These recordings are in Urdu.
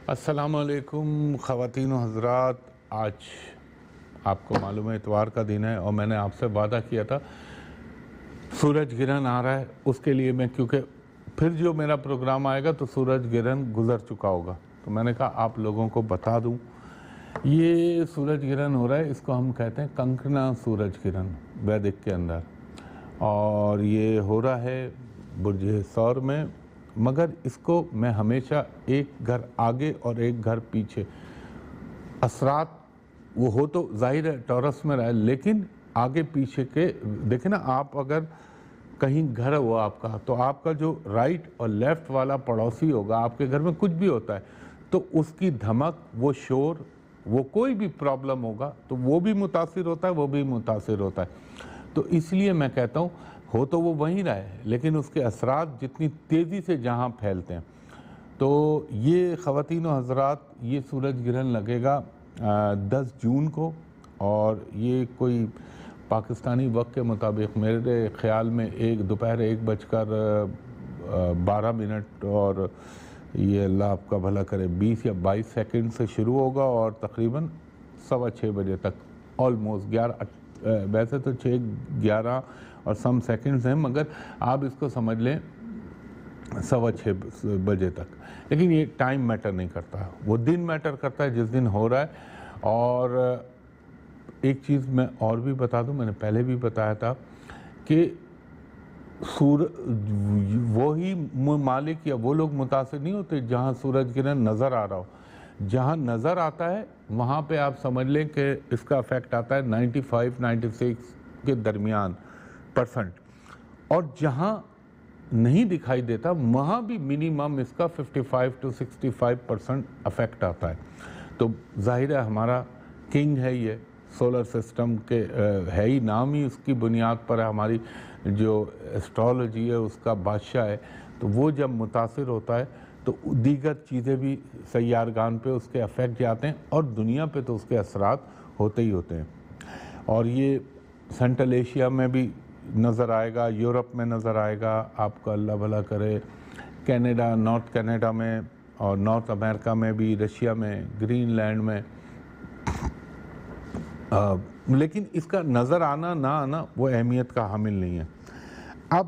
السلام علیکم خواتین و حضرات، آج آپ کو معلوم ہے اتوار کا دن ہے اور میں نے آپ سے وعدہ کیا تھا سورج گرہن آ رہا ہے، اس کے لیے میں کیونکہ پھر جو میرا پروگرام آئے گا تو سورج گرہن گزر چکا ہوگا، تو میں نے کہا آپ لوگوں کو بتا دوں یہ سورج گرہن ہو رہا ہے، اس کو ہم کہتے ہیں کنکنا سورج گرہن ویدک کے اندر، اور یہ ہو رہا ہے برج ثور میں، مگر اس کو میں ہمیشہ ایک گھر آگے اور ایک گھر پیچھے اثرات وہ ہو تو ظاہر ہے ٹورس میں رہے، لیکن آگے پیچھے کے دیکھیں نا، آپ اگر کہیں گھر ہوا آپ کا تو آپ کا جو رائٹ اور لیفٹ والا پڑوسی ہوگا، آپ کے گھر میں کچھ بھی ہوتا ہے تو اس کی دھمک، وہ شور، وہ کوئی بھی پرابلم ہوگا تو وہ بھی متاثر ہوتا ہے، وہ بھی متاثر ہوتا ہے۔ تو اس لیے میں کہتا ہوں ہو تو وہ وہیں رہے، لیکن اس کے اثرات جتنی تیزی سے جہاں پھیلتے ہیں، تو یہ خواتین و حضرات یہ سورج گرہن لگے گا 10 جون کو، اور یہ کوئی پاکستانی وقت کے مطابق میرے خیال میں دوپہر 1:12 اور یہ اللہ آپ کا بھلا کرے 20 یا 22 سیکنڈ سے شروع ہوگا اور تقریباً 6:15 بجے تک، آلموسٹ 11، ویسے تو 6:11 اور سم سیکنڈز ہیں، مگر آپ اس کو سمجھ لیں 6:15 بجے تک، لیکن یہ ٹائم میٹر نہیں کرتا، وہ دن میٹر کرتا ہے جس دن ہو رہا ہے۔ اور ایک چیز میں اور بھی بتا دوں، میں نے پہلے بھی بتایا تھا کہ وہی ممالک یا وہ لوگ متاثر نہیں ہوتے جہاں سورج گرہن نظر آ رہا ہو، جہاں نظر آتا ہے وہاں پہ آپ سمجھ لیں کہ اس کا افیکٹ آتا ہے 95-96 کے درمیان %، اور جہاں نہیں دکھائی دیتا وہاں بھی منیمم اس کا 55-65% افیکٹ آتا ہے۔ تو ظاہر ہے ہمارا کنگ ہے یہ سولر سسٹم کے، ہے ہی، نام ہی اس کی بنیاد پر ہے، ہماری جو اسٹرالوجی ہے اس کا بادشاہ ہے، تو وہ جب متاثر ہوتا ہے تو دیگر چیزیں بھی سیارگان پہ اس کے افیکٹ جاتے ہیں، اور دنیا پہ تو اس کے اثرات ہوتے ہی ہوتے ہیں۔ اور یہ سینٹرل ایشیا میں بھی نظر آئے گا، یورپ میں نظر آئے گا، آپ کا اللہ بھلا کرے، کینیڈا، نارتھ کینیڈا میں اور نارتھ امریکہ میں بھی، رشیا میں، گرین لینڈ میں، لیکن اس کا نظر آنا نہ آنا وہ اہمیت کا حامل نہیں ہے۔ اب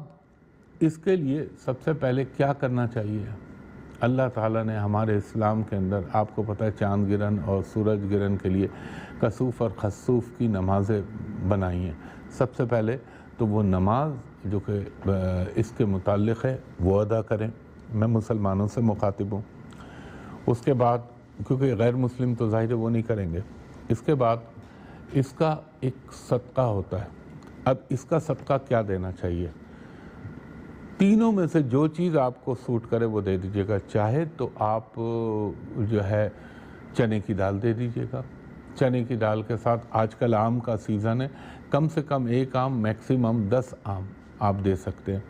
اس کے لیے سب سے پہلے کیا کرنا چاہیے؟ اللہ تعالیٰ نے ہمارے اسلام کے اندر، آپ کو پتہ ہے، چاند گرہن اور سورج گرہن کے لیے کسوف اور خسوف کی نمازیں بنائی ہیں۔ سب سے پہلے تو وہ نماز جو کہ اس کے متعلق ہے وہ ادا کریں، میں مسلمانوں سے مخاطب ہوں۔ اس کے بعد، کیونکہ غیر مسلم تو ظاہر وہ نہیں کریں گے، اس کے بعد اس کا ایک صدقہ ہوتا ہے۔ اب اس کا صدقہ کیا دینا چاہیے؟ تینوں میں سے جو چیز آپ کو سوٹ کرے وہ دے دیجیے گا۔ چاہے تو آپ جو ہے چنے کی دال دے دیجیے گا، چنے کی دال کے ساتھ آج کل آم کا سیزن ہے، کم سے کم 1 آم، میکسیمم 10 آم آپ دے سکتے ہیں،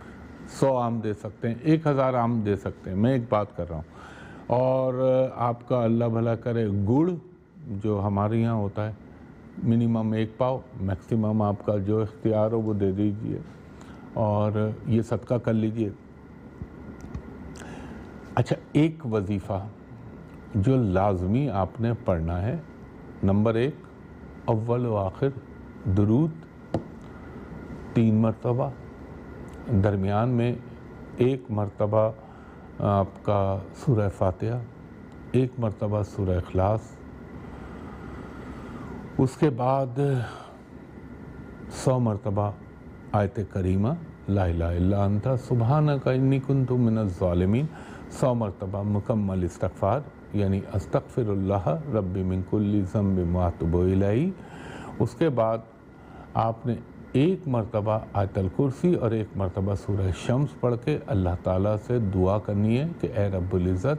100 آم دے سکتے ہیں، 1000 آم دے سکتے ہیں، میں ایک بات کر رہا ہوں۔ اور آپ کا اللہ بھلا کرے گڑ جو ہمارے یہاں ہوتا ہے منیمم 1 پاؤ، میکسیمم آپ کا جو اختیار ہو وہ دے دیجیے، اور یہ صدقہ کر لیجیے۔ اچھا، ایک وظیفہ جو لازمی آپ نے پڑھنا ہے، نمبر 1، اول و آخر درود 3 مرتبہ، درمیان میں 1 مرتبہ آپ کا سورہ فاتحہ، 1 مرتبہ سورہ اخلاص، اس کے بعد 100 مرتبہ آیت کریمہ لا الہ الا انت سبحانک انی کنت من الظالمین، 100 مرتبہ مکمل استغفار، یعنی استغفر اللہ ربی من کل ذنب واتوب الیہ۔ اس کے بعد آپ نے 1 مرتبہ آیت الکرسی اور 1 مرتبہ سورہ شمس پڑھ کے اللہ تعالیٰ سے دعا کرنی ہے کہ اے رب العزت،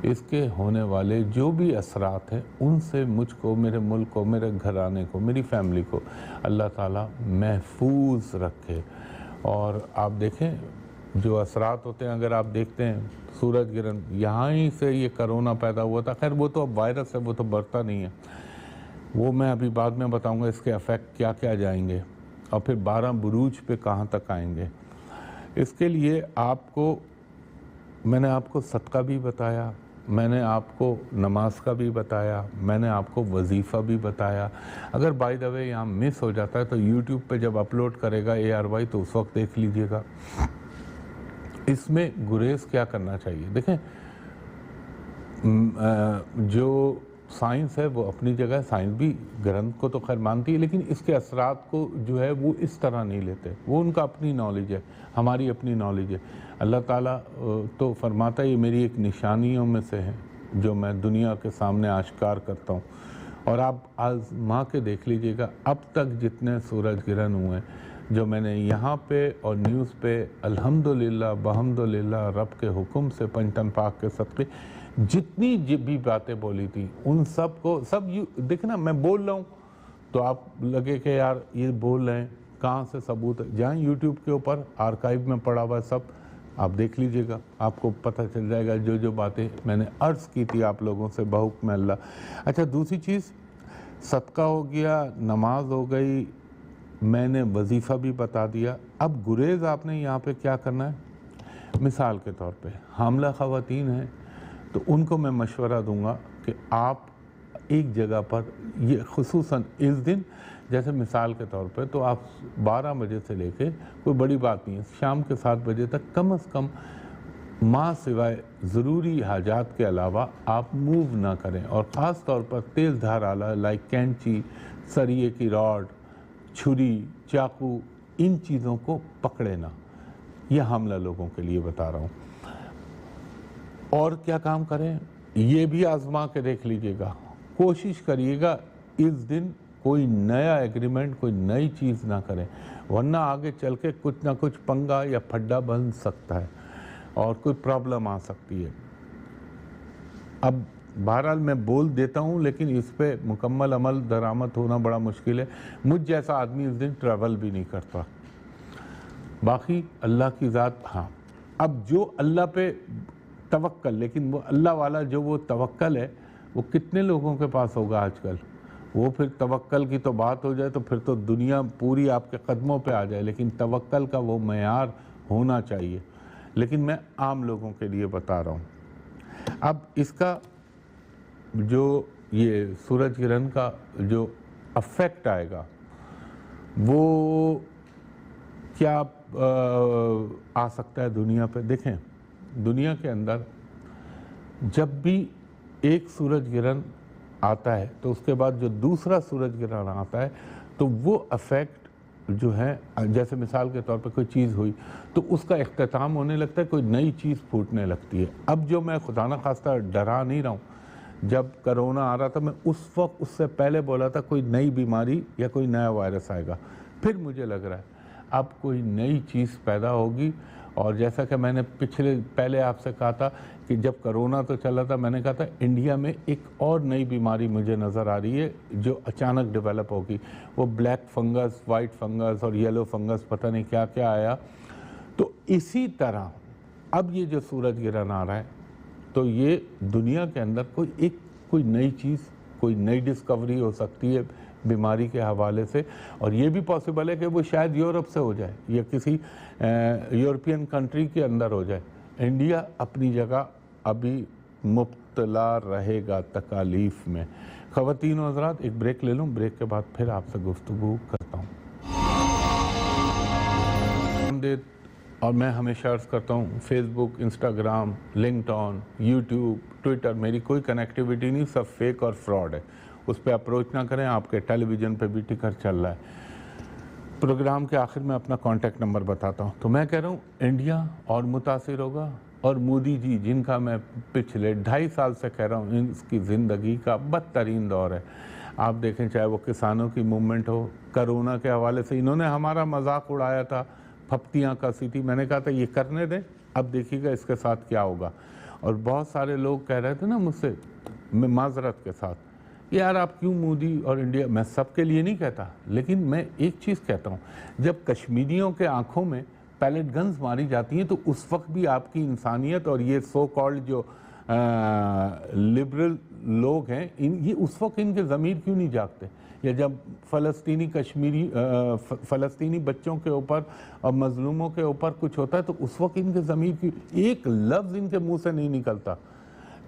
اس کے ہونے والے جو بھی اثرات ہیں ان سے مجھ کو، میرے ملک کو، میرے گھرانے کو، میری فیملی کو اللہ تعالیٰ محفوظ رکھے۔ اور آپ دیکھیں جو اثرات ہوتے ہیں، اگر آپ دیکھتے ہیں سورج گرہن، یہاں ہی سے یہ کرونا پیدا ہوا تھا، خیر وہ تو اب وائرس ہے، وہ تو بڑھتا نہیں ہے، وہ میں ابھی بعد میں بتاؤں گا اس کے افیکٹ کیا کیا جائیں گے، اور پھر 12 بروج پہ کہاں تک آئیں گے۔ اس کے لیے آپ کو، میں نے آپ کو صدقہ بھی بتایا، میں نے آپ کو نماز کا بھی بتایا، میں نے آپ کو وظیفہ بھی بتایا. اگر بائی دا وے یہاں مس ہو جاتا ہے تو یوٹیوب پہ جب اپلوڈ کرے گا ARY تو اس وقت دیکھ لیجئے گا. اس میں گریز کیا کرنا چاہیے؟ دیکھیں جو سائنس ہے وہ اپنی جگہ، سائنس بھی گرنتھ کو تو خیر مانتی ہے لیکن اس کے اثرات کو جو ہے وہ اس طرح نہیں لیتے. وہ ان کا اپنی نالج ہے، ہماری اپنی نالج ہے. اللہ تعالیٰ تو فرماتا ہے یہ میری ایک نشانیوں میں سے ہے جو میں دنیا کے سامنے آشکار کرتا ہوں. اور آپ آزما کے دیکھ لیجئے گا اب تک جتنے سورج گرہن ہوئے جو میں نے یہاں پہ اور نیوز پہ الحمدللہ بحمدللہ رب کے حکم سے پنجتن پاک کے صدقے جتنی بھی باتیں بولی تھی ان سب کو دیکھنا میں بول رہا ہوں تو آپ لگے کہ یار یہ بول رہے ہیں کہاں سے ثبوت ہے. جائیں یوٹیوب کے اوپر آرکائیو میں پڑا ہوا ہے سب، آپ دیکھ لیجئے گا، آپ کو پتہ چل جائے گا جو باتیں میں نے عرض کی تھی آپ لوگوں سے بحکم اللہ. اچھا دوسری چیز، صدقہ ہو گیا، نماز ہو گئی، میں نے وظیفہ بھی بتا دیا. اب گریز آپ نے یہاں پہ کیا کرنا ہے؟ مثال کے طور پہ حاملہ خواتین ہیں تو ان کو میں مشورہ دوں گا کہ آپ ایک جگہ پر یہ خصوصاً اس دن جیسے مثال کے طور پہ تو آپ 12 بجے سے لے کے کوئی بڑی بات نہیں ہے شام کے 7 بجے تک کم از کم ماں سوائے ضروری حاجات کے علاوہ آپ موو نہ کریں. اور خاص طور پر تیز دھار آلہ لائک کینچی، سریے کی راڈ، چھری، چاقو، ان چیزوں کو پکڑے نہ. یہ حاملہ لوگوں کے لیے بتا رہا ہوں. اور کیا کام کریں یہ بھی آزما کے دیکھ لیجئے گا. کوشش کریے گا اس دن کوئی نیا ایگریمنٹ، کوئی نئی چیز نہ کریں ورنہ آگے چل کے کچھ نہ کچھ پنگا یا پھڈا بن سکتا ہے اور کوئی پرابلم آ سکتی ہے. اب بہرحال میں بول دیتا ہوں لیکن اس پہ مکمل عمل درآمد ہونا بڑا مشکل ہے. مجھ جیسا آدمی اس دن ٹریول بھی نہیں کرتا. باقی اللہ کی ذات. ہاں اب جو اللہ پہ توکل، لیکن وہ اللہ والا جو وہ توکل ہے وہ کتنے لوگوں کے پاس ہوگا آج کل؟ وہ پھر توکل کی تو بات ہو جائے تو پھر تو دنیا پوری آپ کے قدموں پہ آ جائے، لیکن توکل کا وہ معیار ہونا چاہیے. لیکن میں عام لوگوں کے لیے بتا رہا ہوں. اب اس کا جو یہ سورج گرہن کا جو افیکٹ آئے گا وہ کیا آ سکتا ہے دنیا پہ؟ دیکھیں دنیا کے اندر جب بھی ایک سورج گرہن آتا ہے تو اس کے بعد جو دوسرا سورج گرہن آتا ہے تو وہ افیکٹ جو ہے جیسے مثال کے طور پہ کوئی چیز ہوئی تو اس کا اختتام ہونے لگتا ہے، کوئی نئی چیز پھوٹنے لگتی ہے. اب جو میں خدا نہ خواستہ ڈرا نہیں رہا ہوں، جب کرونا آ رہا تھا میں اس وقت اس سے پہلے بولا تھا کوئی نئی بیماری یا کوئی نیا وائرس آئے گا. پھر مجھے لگ رہا ہے اب کوئی نئی چیز پیدا ہوگی. اور جیسا کہ میں نے پہلے آپ سے کہا تھا کہ جب کرونا تو چلا تھا میں نے کہا تھا انڈیا میں ایک اور نئی بیماری مجھے نظر آ رہی ہے جو اچانک ڈیولپ ہوگی. وہ بلیک فنگس، وائٹ فنگس اور یلو فنگس پتہ نہیں کیا کیا آیا. تو اسی طرح اب یہ جو سورج گرہن آ رہا ہے تو یہ دنیا کے اندر کوئی نئی چیز، کوئی نئی ڈسکوری ہو سکتی ہے بیماری کے حوالے سے. اور یہ بھی پاسبل ہے کہ وہ شاید یورپ سے ہو جائے یا کسی یورپین کنٹری کے اندر ہو جائے. انڈیا اپنی جگہ ابھی مبتلا رہے گا تکالیف میں. خواتین و حضرات ایک بریک لے لوں، بریک کے بعد پھر آپ سے گفتگو کرتا ہوں. اور میں ہمیشہ عرض کرتا ہوں فیس بک، انسٹاگرام، لنکڈ آن، یوٹیوب، ٹویٹر میری کوئی کنیکٹیویٹی نہیں، سب فیک اور فراڈ ہے. اس پہ اپروچ نہ کریں. آپ کے ٹیلی ویژن پہ بھی ٹکر چل رہا ہے. پروگرام کے آخر میں اپنا کانٹیکٹ نمبر بتاتا ہوں. تو میں کہہ رہا ہوں انڈیا اور متاثر ہوگا اور مودی جی جن کا میں پچھلے 2.5 سال سے کہہ رہا ہوں اس کی زندگی کا بدترین دور ہے. آپ دیکھیں چاہے وہ کسانوں کی موومنٹ ہو، کرونا کے حوالے سے انہوں نے ہمارا مذاق اڑایا تھا، پھپتیاں کسی تھی. میں نے کہا تھا یہ کرنے دیں، اب دیکھیے گا اس کے ساتھ کیا ہوگا. اور بہت سارے لوگ کہہ رہے تھے نا مجھ سے معذرت کے ساتھ یار آپ کیوں مودی اور انڈیا. میں سب کے لیے نہیں کہتا لیکن میں ایک چیز کہتا ہوں، جب کشمیریوں کے آنکھوں میں پیلٹ گنز ماری جاتی ہیں تو اس وقت بھی آپ کی انسانیت اور یہ سو کالڈ جو لبرل لوگ ہیں یہ اس وقت ان کے ضمیر کیوں نہیں جاگتے؟ یا جب فلسطینی بچوں کے اوپر اور مظلوموں کے اوپر کچھ ہوتا ہے تو اس وقت ان کے ضمیر کی ایک لفظ ان کے منہ سے نہیں نکلتا.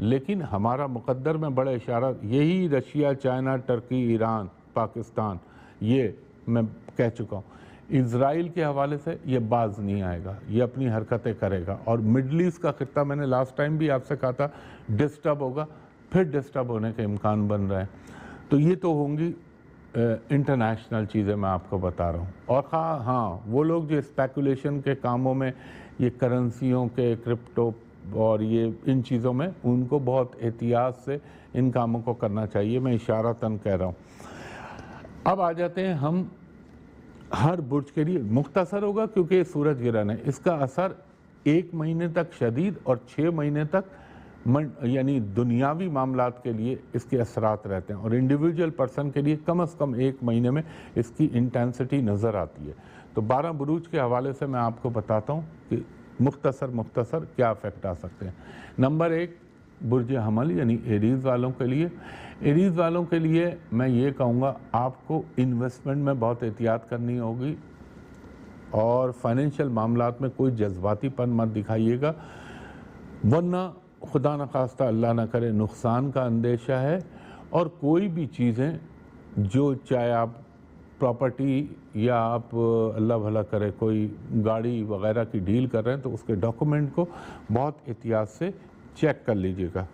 لیکن ہمارا مقدر میں بڑا اشارہ یہی رشیا، چائنا، ترکی، ایران، پاکستان، یہ میں کہہ چکا ہوں۔ اسرائیل کے حوالے سے یہ باز نہیں آئے گا، یہ اپنی حرکتیں کرے گا، اور مڈل ایسٹ کا خطہ میں نے لاسٹ ٹائم بھی آپ سے کہا تھا ڈسٹرب ہوگا، پھر ڈسٹرب ہونے کے امکان بن رہے ہیں۔ تو یہ تو ہوں گی انٹرنیشنل چیزیں میں آپ کو بتا رہا ہوں۔ اور ہاں وہ لوگ جو اسپیکولیشن کے کاموں میں، یہ کرنسیوں کے، کرپٹو اور یہ ان چیزوں میں، ان کو بہت احتیاط سے ان کاموں کو کرنا چاہیے، میں اشارتاً کہہ رہا ہوں۔ اب آ جاتے ہیں ہم ہر برج کے لیے، مختصر ہوگا کیونکہ یہ سورج گرہن ہے، اس کا اثر 1 مہینے تک شدید اور 6 مہینے تک یعنی دنیاوی معاملات کے لیے اس کے اثرات رہتے ہیں، اور انڈیویجول پرسن کے لیے کم از کم 1 مہینے میں اس کی انٹینسٹی نظر آتی ہے۔ تو 12 بروج کے حوالے سے میں آپ کو بتاتا ہوں کہ مختصر کیا افیکٹ آ سکتے ہیں۔ نمبر 1 برج حمل یعنی ایریز والوں کے لیے۔ ایریز والوں کے لیے میں یہ کہوں گا آپ کو انویسٹمنٹ میں بہت احتیاط کرنی ہوگی، اور فائنینشیل معاملات میں کوئی جذباتی پن مت دکھائیے گا، ورنہ خدا نخواستہ اللہ نہ کرے نقصان کا اندیشہ ہے۔ اور کوئی بھی چیزیں جو چاہے آپ پراپرٹی یا آپ اللہ بھلا کرے کوئی گاڑی وغیرہ کی ڈیل کر رہے ہیں تو اس کے ڈاکومنٹ کو بہت احتیاط سے چیک کر لیجئے گا۔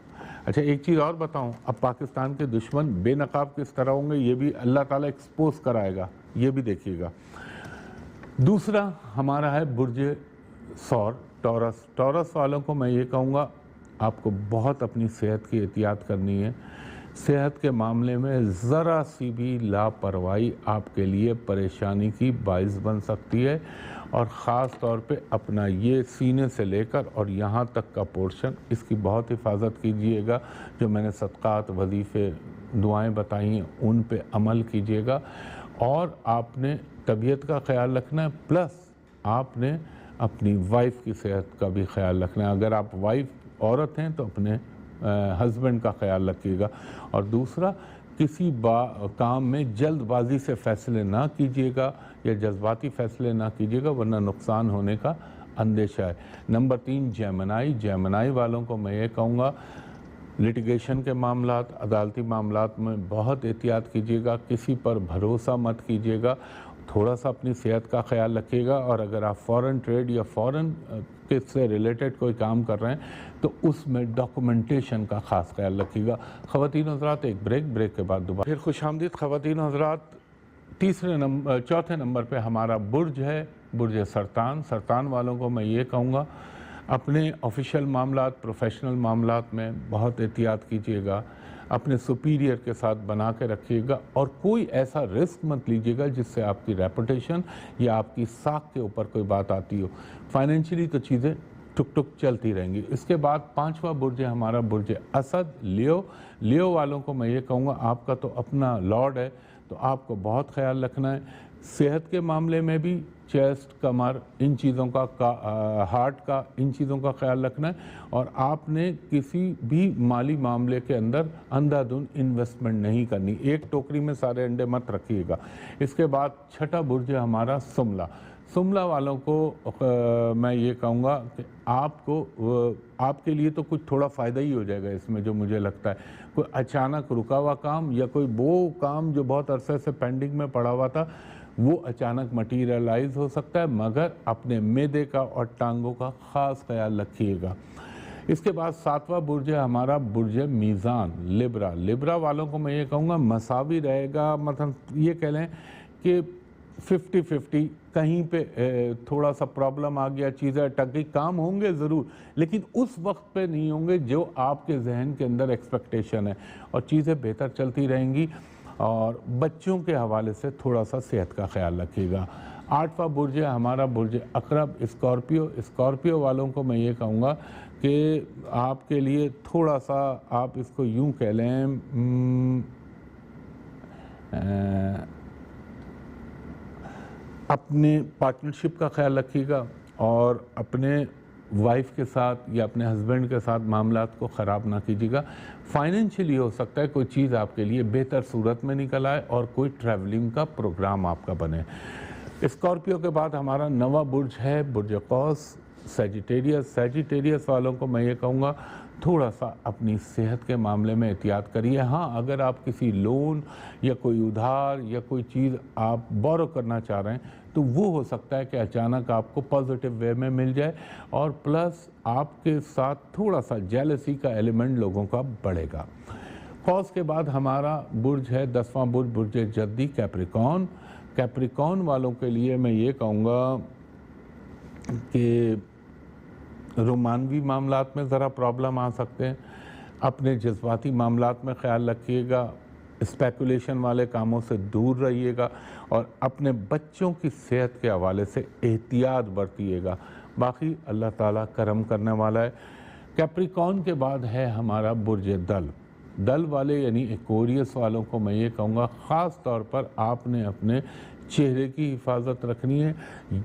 اچھا ایک چیز اور بتاؤں، اب پاکستان کے دشمن بے نقاب کس طرح ہوں گے یہ بھی اللہ تعالیٰ ایکسپوز کرائے گا، یہ بھی دیکھیے گا۔ دوسرا ہمارا ہے برج ثور، ٹورس۔ ٹورس والوں کو میں یہ کہوں گا آپ کو بہت اپنی صحت کی احتیاط کرنی ہے۔ صحت کے معاملے میں ذرا سی بھی لاپرواہی آپ کے لیے پریشانی کی باعث بن سکتی ہے، اور خاص طور پہ اپنا یہ سینے سے لے کر اور یہاں تک کا پورشن، اس کی بہت حفاظت کیجئے گا۔ جو میں نے صدقات، وظیفے، دعائیں بتائی ہیں ان پہ عمل کیجئے گا، اور آپ نے طبیعت کا خیال رکھنا ہے، پلس آپ نے اپنی وائف کی صحت کا بھی خیال رکھنا ہے۔ اگر آپ وائف عورت ہیں تو اپنے ہسبینڈ کا خیال رکھیے گا۔ اور دوسرا کسی کام میں جلد بازی سے فیصلے نہ کیجیے گا یا جذباتی فیصلے نہ کیجیے گا، ورنہ نقصان ہونے کا اندیشہ ہے۔ نمبر 3 جیمنائی۔ جیمنائی والوں کو میں یہ کہوں گا لٹیگیشن کے معاملات، عدالتی معاملات میں بہت احتیاط کیجیے گا، کسی پر بھروسہ مت کیجیے گا، تھوڑا سا اپنی صحت کا خیال رکھیے گا، اور اگر آپ فورن ٹریڈ یا فورن کے سے ریلیٹڈ کوئی کام کر رہے ہیں تو اس میں ڈاکومنٹیشن کا خاص خیال رکھیے گا۔ خواتین حضرات ایک بریک کے بعد دوبارہ پھر خوش آمدید خواتین حضرات۔ چوتھے نمبر پہ ہمارا برج ہے برج سرطان۔ سرطان والوں کو میں یہ کہوں گا اپنے آفیشیل معاملات، پروفیشنل معاملات میں بہت احتیاط کیجیے گا، اپنے سپیریئر کے ساتھ بنا کے رکھیے گا، اور کوئی ایسا رسک مت لیجیے گا جس سے آپ کی ریپوٹیشن یا آپ کی ساکھ کے اوپر کوئی بات آتی ہو۔ فائنینشلی تو چیزیں ٹک ٹک چلتی رہیں گی۔ اس کے بعد 5واں برج ہے ہمارا برج اسد، لیو۔ لیو والوں کو میں یہ کہوں گا آپ کا تو اپنا لارڈ ہے تو آپ کو بہت خیال رکھنا ہے، صحت کے معاملے میں بھی، چیسٹ، کمر، ان چیزوں کا، ہارٹ کا، ان چیزوں کا خیال رکھنا ہے، اور آپ نے کسی بھی مالی معاملے کے اندر اندھا دھند انویسٹمنٹ نہیں کرنی، ایک ٹوکری میں سارے انڈے مت رکھیے گا۔ اس کے بعد 6واں برج ہے ہمارا سملہ۔ سملہ والوں کو میں یہ کہوں گا کہ آپ کے لیے تو کچھ تھوڑا فائدہ ہی ہو جائے گا اس میں، جو مجھے لگتا ہے کوئی اچانک رکا ہوا کام یا کوئی وہ کام جو بہت عرصے سے پینڈنگ میں پڑا ہوا تھا وہ اچانک مٹیریلائز ہو سکتا ہے، مگر اپنے معدے کا اور ٹانگوں کا خاص خیال رکھیے گا۔ اس کے بعد 7واں برج ہے ہمارا برج میزان، لبرا۔ لبرا والوں کو میں یہ کہوں گا مساوی رہے گا، مثلا یہ کہہ لیں کہ 50-50، کہیں پہ تھوڑا سا پرابلم آ گیا، چیزیں اٹک گئی، کام ہوں گے ضرور لیکن اس وقت پہ نہیں ہوں گے جو آپ کے ذہن کے اندر ایکسپیکٹیشن ہے، اور چیزیں بہتر چلتی رہیں گی۔ اور بچوں کے حوالے سے تھوڑا سا صحت کا خیال رکھیے گا۔ 8واں برج ہے ہمارا برج عقرب، اسکارپیو۔ اسکارپیو والوں کو میں یہ کہوں گا کہ آپ کے لیے تھوڑا سا، آپ اس کو یوں کہہ لیں، اپنے پارٹنرشپ کا خیال رکھیے گا، اور اپنے وائف کے ساتھ یا اپنے ہسبینڈ کے ساتھ معاملات کو خراب نہ کیجیے گا۔ فائنینشلی ہو سکتا ہے کوئی چیز آپ کے لیے بہتر صورت میں نکل آئے اور کوئی ٹریولنگ کا پروگرام آپ کا بنے۔ اسکارپیو کے بعد ہمارا 9واں برج ہے برج قوس، سیجیٹیریس۔ سیجیٹیریس والوں کو میں یہ کہوں گا تھوڑا سا اپنی صحت کے معاملے میں احتیاط کریے. ہاں اگر آپ کسی لون یا کوئی ادھار یا کوئی چیز آپ بورو کرنا چاہ رہے ہیں تو وہ ہو سکتا ہے کہ اچانک آپ کو پازیٹیو وے میں مل جائے, اور پلس آپ کے ساتھ تھوڑا سا جیلسی کا ایلیمنٹ لوگوں کا بڑھے گا. قوس کے بعد ہمارا برج ہے 10واں برج, برج جدی کیپریکون. کیپریکون والوں کے لیے میں یہ کہوں گا کہ رومانوی معاملات میں ذرا پرابلم آ سکتے ہیں. اپنے جذباتی معاملات میں خیال رکھیے گا, اسپیکولیشن والے کاموں سے دور رہیے گا, اور اپنے بچوں کی صحت کے حوالے سے احتیاط برتیے گا. باقی اللہ تعالیٰ کرم کرنے والا ہے. کیپریکون کے بعد ہے ہمارا برج دل. دل والے یعنی ایکوریس والوں کو میں یہ کہوں گا خاص طور پر آپ نے اپنے چہرے کی حفاظت رکھنی ہے.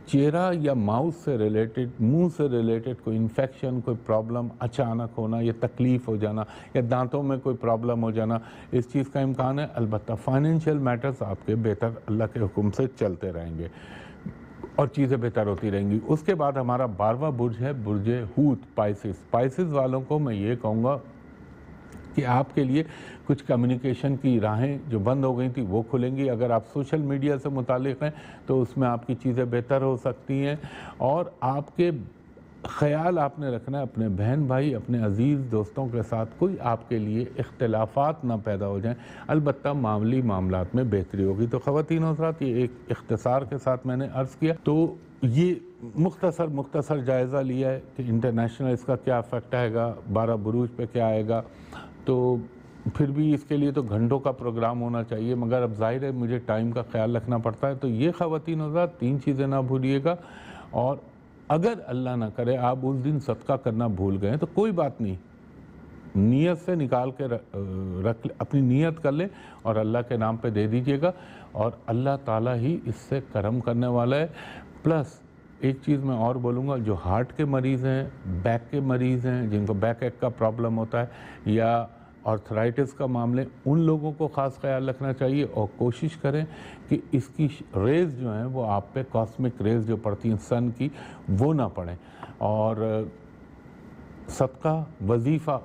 چہرہ یا ماؤتھ سے ریلیٹڈ, منہ سے ریلیٹڈ کوئی انفیکشن, کوئی پرابلم اچانک ہونا یا تکلیف ہو جانا یا دانتوں میں کوئی پرابلم ہو جانا, اس چیز کا امکان ہے. البتہ فائنینشیل میٹرز آپ کے بہتر اللہ کے حکم سے چلتے رہیں گے اور چیزیں بہتر ہوتی رہیں گی. اس کے بعد ہمارا 12واں برج ہے برج ہوت پائسس. پائسس والوں کو میں یہ کہوں گا کہ آپ کے لیے کچھ کمیونیکیشن کی راہیں جو بند ہو گئی تھی وہ کھلیں گی. اگر آپ سوشل میڈیا سے متعلق ہیں تو اس میں آپ کی چیزیں بہتر ہو سکتی ہیں, اور آپ کے خیال آپ نے رکھنا ہے اپنے بہن بھائی, اپنے عزیز دوستوں کے ساتھ کوئی آپ کے لیے اختلافات نہ پیدا ہو جائیں. البتہ معاملی معاملات میں بہتری ہوگی. تو خواتین حضرات, یہ ایک اختصار کے ساتھ میں نے عرض کیا, تو یہ مختصر جائزہ لیا ہے کہ انٹرنیشنل اس کا کیا افیکٹ آئے گا, 12 بروج پہ کیا آئے گا. تو پھر بھی اس کے لیے تو گھنٹوں کا پروگرام ہونا چاہیے, مگر اب ظاہر ہے مجھے ٹائم کا خیال رکھنا پڑتا ہے. تو یہ خواتین حضرات 3 چیزیں نہ بھولیے گا, اور اگر اللہ نہ کرے آپ اس دن صدقہ کرنا بھول گئے تو کوئی بات نہیں, نیت سے نکال کے رکھ اپنی نیت کر لیں اور اللہ کے نام پہ دے دیجیے گا, اور اللہ تعالیٰ ہی اس سے کرم کرنے والا ہے. پلس ایک چیز میں اور بولوں گا, جو ہارٹ کے مریض ہیں, بیک کے مریض ہیں, جن کو بیک ایک کا پرابلم ہوتا ہے یا آرتھرائٹس کا معاملے, ان لوگوں کو خاص خیال رکھنا چاہیے, اور کوشش کریں کہ اس کی ریز جو ہیں وہ آپ پہ کاسمک ریز جو پڑتی ہیں سن کی وہ نہ پڑیں. اور صدقہ, وظیفہ,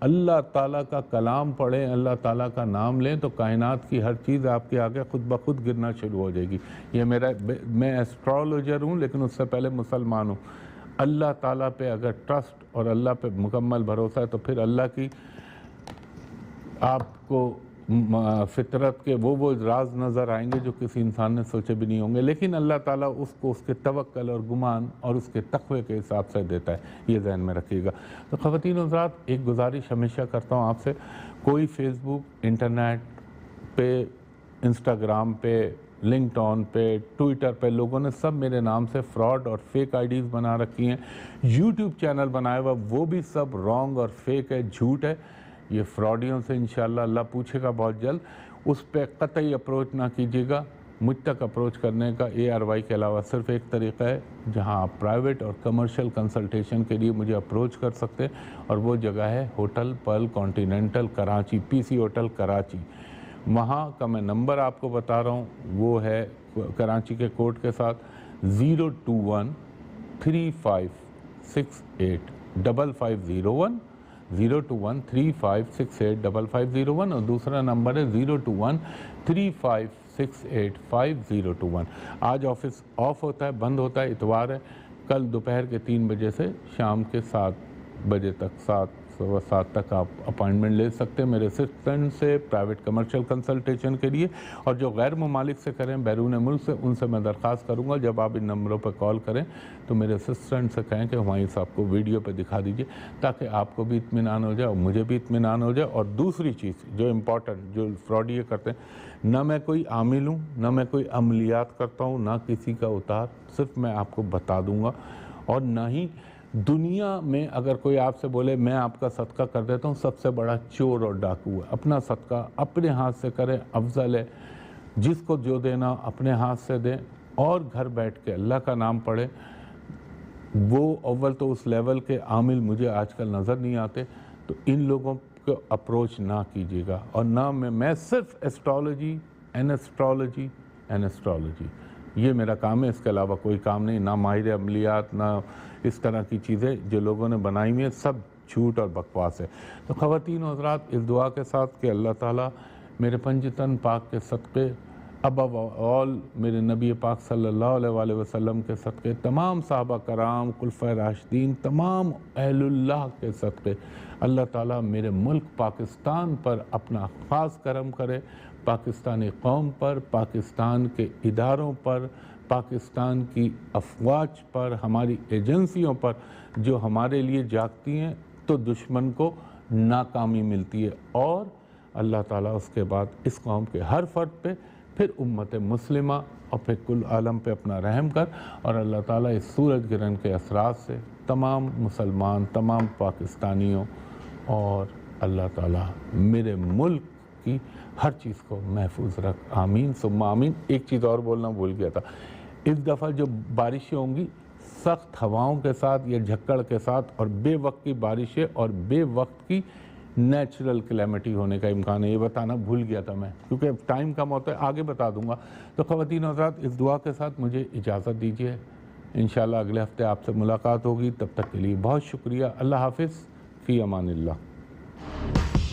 اللہ تعالیٰ کا کلام پڑھیں, اللہ تعالیٰ کا نام لیں تو کائنات کی ہر چیز آپ کے آگے خود بخود گرنا شروع ہو جائے گی. یہ میں ایسٹرولوجر ہوں لیکن اس سے پہلے مسلمان ہوں. اللہ تعالیٰ پہ اگر ٹرسٹ اور اللہ پہ مکمل بھروسہ ہے تو پھر اللہ کی آپ کو فطرت کے وہ راز نظر آئیں گے جو کسی انسان نے سوچے بھی نہیں ہوں گے, لیکن اللہ تعالیٰ اس کو اس کے توکل اور گمان اور اس کے تقوی کے حساب سے دیتا ہے. یہ ذہن میں رکھیے گا. تو خواتین حضرات, ایک گزارش ہمیشہ کرتا ہوں آپ سے, کوئی فیس بک, انٹرنیٹ پہ, انسٹاگرام پہ, لنکڈ آن پہ, ٹویٹر پہ لوگوں نے سب میرے نام سے فراڈ اور فیک آئی ڈیز بنا رکھی ہیں. یوٹیوب چینل بنایا ہوا وہ بھی سب رانگ اور فیک ہے, جھوٹ ہے. یہ فراڈیوں سے انشاءاللہ اللہ پوچھے گا بہت جلد. اس پہ قطعی اپروچ نہ کیجیے گا. مجھ تک اپروچ کرنے کا ARY کے علاوہ صرف ایک طریقہ ہے جہاں آپ پرائیویٹ اور کمرشل کنسلٹیشن کے لیے مجھے اپروچ کر سکتے ہیں, اور وہ جگہ ہے hotel Pearl continental Karachi, PC hotel Karachi. وہاں کا میں نمبر آپ کو بتا رہا ہوں, وہ ہے کراچی کے کوڈ کے ساتھ 02135685501, 02135685501, اور دوسرا نمبر ہے 02135685021. آج آفس آف ہوتا ہے, بند ہوتا ہے, اتوار ہے. کل دوپہر کے 3 بجے سے شام کے 7 بجے تک, 7 تک آپ اپائنٹمنٹ لے سکتے ہیں میرے اسسٹنٹ سے پرائیویٹ کمرشل کنسلٹیشن کے لیے. اور جو غیر ممالک سے کریں, بیرون ملک سے, ان سے میں درخواست کروں گا جب آپ ان نمبروں پہ کال کریں تو میرے اسسٹنٹ سے کہیں کہ ہمایوں صاحب کو ویڈیو پہ دکھا دیجئے, تاکہ آپ کو بھی اطمینان ہو جائے اور مجھے بھی اطمینان ہو جائے. اور دوسری چیز جو امپورٹنٹ, جو فراڈ یہ کرتے ہیں, نہ میں کوئی عامل ہوں, نہ میں کوئی عملیات کرتا ہوں, نہ کسی کا اتار, صرف میں آپ کو بتا دوں گا. اور نہ ہی دنیا میں اگر کوئی آپ سے بولے میں آپ کا صدقہ کر دیتا ہوں, سب سے بڑا چور اور ڈاکو ہے. اپنا صدقہ اپنے ہاتھ سے کریں, افضل ہے. جس کو جو دینا اپنے ہاتھ سے دیں, اور گھر بیٹھ کے اللہ کا نام پڑھیں. وہ اول تو اس لیول کے عامل مجھے آج کل نظر نہیں آتے, تو ان لوگوں کو اپروچ نہ کیجیے گا. اور نہ میں صرف ایسٹرولوجی, اینسٹرولوجی, یہ میرا کام ہے, اس کے علاوہ کوئی کام نہیں. نہ ماہر عملیات, نہ اس طرح کی چیزیں جو لوگوں نے بنائی ہوئی ہیں, سب جھوٹ اور بکواس ہے۔ تو خواتین و حضرات، اس دعا کے ساتھ کہ اللہ تعالیٰ میرے پنجتن پاک کے صدقے، ابا و اول میرے نبی پاک صلی اللہ علیہ وآلہ وسلم کے صدقے، تمام صحابہ کرام، خلفائے راشدین، تمام اہل اللہ کے صدقے، اللہ تعالیٰ میرے ملک پاکستان پر اپنا خاص کرم کرے، پاکستانی قوم پر، پاکستان کے اداروں پر، پاکستان کی افواج پر، ہماری ایجنسیوں پر جو ہمارے لیے جاگتی ہیں تو دشمن کو ناکامی ملتی ہے، اور اللہ تعالیٰ اس کے بعد اس قوم کے ہر فرد پہ، پھر امت مسلمہ اور پھر کل عالم پہ اپنا رحم کر، اور اللہ تعالیٰ اس سورج گرہن کے اثرات سے تمام مسلمان، تمام پاکستانیوں اور اللہ تعالیٰ میرے ملک کی ہر چیز کو محفوظ رکھ، آمین ثم آمین۔ ایک چیز اور بولنا بھول گیا تھا، اس دفعہ جو بارشیں ہوں گی سخت ہواؤں کے ساتھ یا جھکڑ کے ساتھ، اور بے وقت کی بارشیں اور بے وقت کی نیچرل کلیمٹی ہونے کا امکان ہے، یہ بتانا بھول گیا تھا میں، کیونکہ ٹائم کم ہوتا ہے، آگے بتا دوں گا۔ تو خواتین و حضرات، اس دعا کے ساتھ مجھے اجازت دیجیے، انشاءاللہ اگلے ہفتے آپ سے ملاقات ہوگی، تب تک کے لیے بہت شکریہ، اللہ حافظ، فی امان اللہ۔